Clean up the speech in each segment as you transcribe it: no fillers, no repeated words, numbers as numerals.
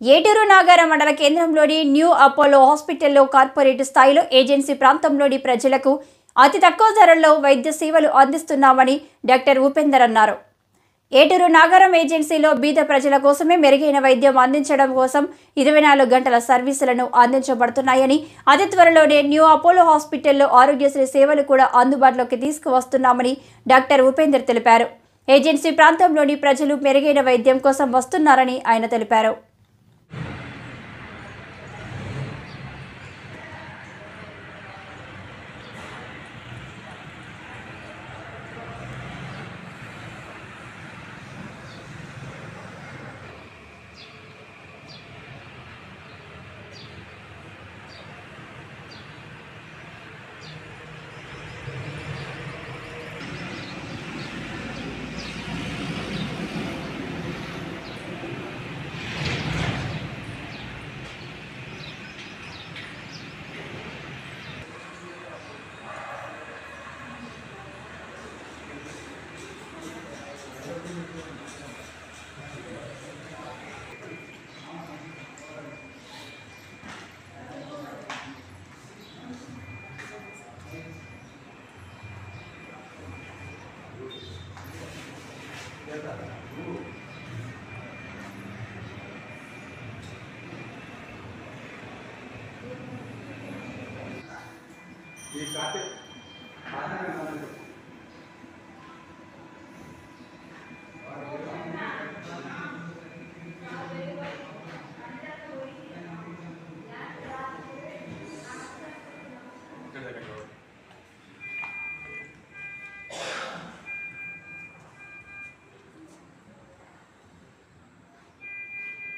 ఏటూరు నాగార మండల కేంద్రంలోని new Apollo హాస్పిటల్లో కార్పొరేట్ స్థాయిలో ఏజెన్సీ ప్రాంతంలోని ప్రజలకు అతి తక్కువ ధరల్లో వైద్య సేవలు అందిస్తున్నామని డాక్టర్ ఉపేందర్ అన్నారు. ఏటూరు నాగారం ఏజెన్సీలో బీద ప్రజల కోసమే మెరుగైన వైద్యం అందించడం కోసం 24 గంటల సర్వీసులను అందించబడుతున్నాయని, అతి త్వరలోనే న్యూ అపోలో హాస్పిటల్లో ఆరోగ్యశ్రీ సేవలు కూడా అందుబాటులోకి తీసుకువస్తున్నామని డాక్టర్ ఉపేందర్ తెలిపారు. ఏజెన్సీ ప్రాంతంలోని ప్రజలు మెరుగైన వైద్యం కోసం వస్తున్నారని ఆయన తెలిపారు.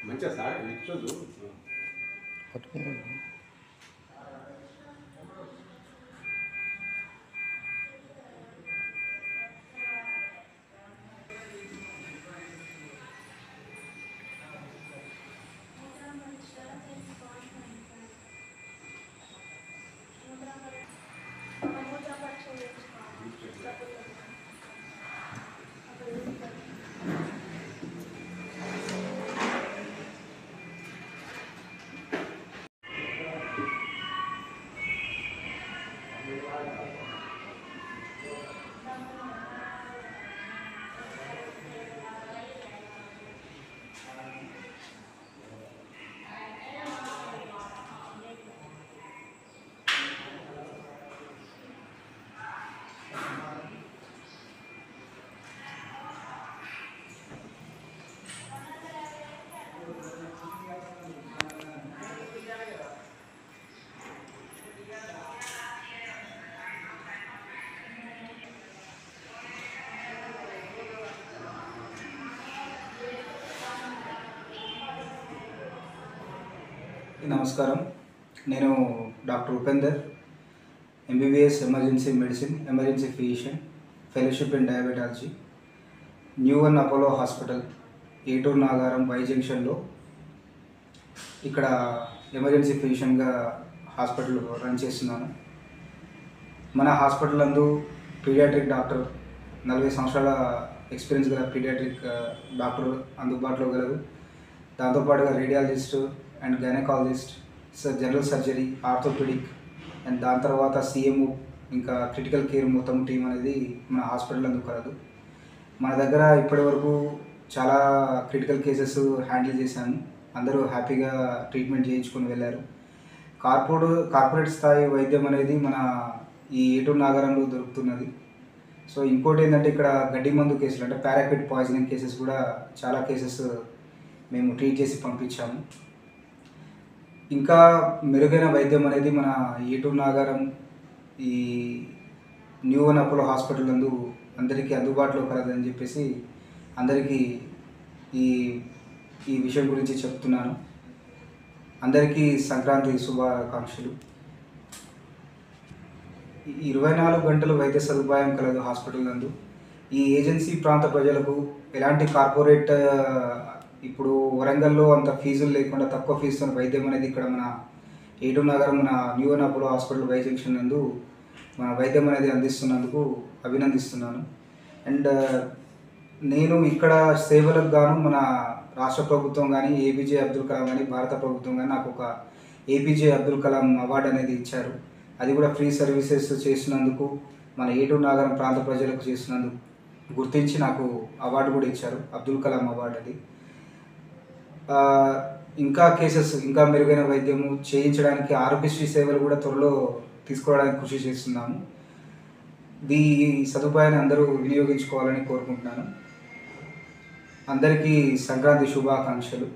మంచిగా సార్ ఇచ్చొద్దు. నమస్కారం. నేను doctor Upender, MBBS emergency medicine, emergency physician, fellowship in diabetology, new Apollo hospital, Eturu Nagaram Y జంక్షన్లో ఇక్కడ ఎమర్జెన్సీ ఫిజిషియన్గా హాస్పిటల్ రన్ చేస్తున్నాను. మన హాస్పిటల్ నందు పీడియాట్రిక్ డాక్టర్ 40 సంవత్సరాల ఎక్స్పీరియన్స్ గల పీడియాట్రిక్ డాక్టర్ అందుబాటులో గలరు. దాంతోపాటుగా radiologist and gynaecologist, general surgery, orthopaedic and దాని తర్వాత సిఎంఓ, ఇంకా క్రిటికల్ కేర్ మొత్తం టీం అనేది మన హాస్పిటల్ అందుకు కలదు. మన దగ్గర ఇప్పటి వరకు చాలా క్రిటికల్ కేసెస్ హ్యాండిల్ చేశాము. అందరూ హ్యాపీగా ట్రీట్మెంట్ చేయించుకొని వెళ్ళారు. కార్పొరేట్ స్థాయి వైద్యం అనేది మన ఈ ఏటూరు నాగారంలో దొరుకుతున్నది. సో ఇంకోటి ఏంటంటే ఇక్కడ గడ్డి మందు కేసులు అంటే పారాక్విట్ పాయిజనింగ్ కేసెస్ కూడా చాలా కేసెస్ మేము ట్రీట్ చేసి పంపించాము. ఇంకా మెరుగైన వైద్యం అనేది మన ఏటూరు నాగారం ఈ న్యూ అపోలో హాస్పిటల్ నందు అందరికీ అందుబాటులో కలదని చెప్పేసి అందరికీ ఈ ఈ విషయం గురించి చెప్తున్నాను. అందరికీ సంక్రాంతి శుభాకాంక్షలు. 24 గంటలు వైద్య సదుపాయం కలదు హాస్పిటల్ నందు. ఈ ఏజెన్సీ ప్రాంత ప్రజలకు ఎలాంటి కార్పొరేట్ ఇప్పుడు వరంగల్లో అంత ఫీజులు లేకుండా తక్కువ ఫీజుతో వైద్యం అనేది ఇక్కడ మన ఏటూరు నగరం మన new Apollo hospital Y junction నందు మన వైద్యం అనేది అందిస్తున్నందుకు అభినందిస్తున్నాను. అండ్ నేను ఇక్కడ సేవలకు గాను మన రాష్ట్ర ప్రభుత్వం కానీ ఏపీజే అబ్దుల్ కలాం కానీ భారత ప్రభుత్వం కానీ నాకు ఒక ఏపీజే అబ్దుల్ కలాం అవార్డు అనేది ఇచ్చారు. అది కూడా ఫ్రీ సర్వీసెస్ చేసినందుకు, మన ఏటూరు నాగరం ప్రాంత ప్రజలకు చేసినందుకు గుర్తించి నాకు అవార్డు కూడా ఇచ్చారు, అబ్దుల్ కలాం అవార్డు అది. ఇంకా కేసెస్, ఇంకా మెరుగైన వైద్యము చేయించడానికి ఆరోగ్యశ్రీ సేవలు కూడా త్వరలో తీసుకోవడానికి కృషి చేస్తున్నాము. ఈ సదుపాయాన్ని అందరూ వినియోగించుకోవాలని కోరుకుంటున్నాను. అందరికీ సంక్రాంతి శుభాకాంక్షలు.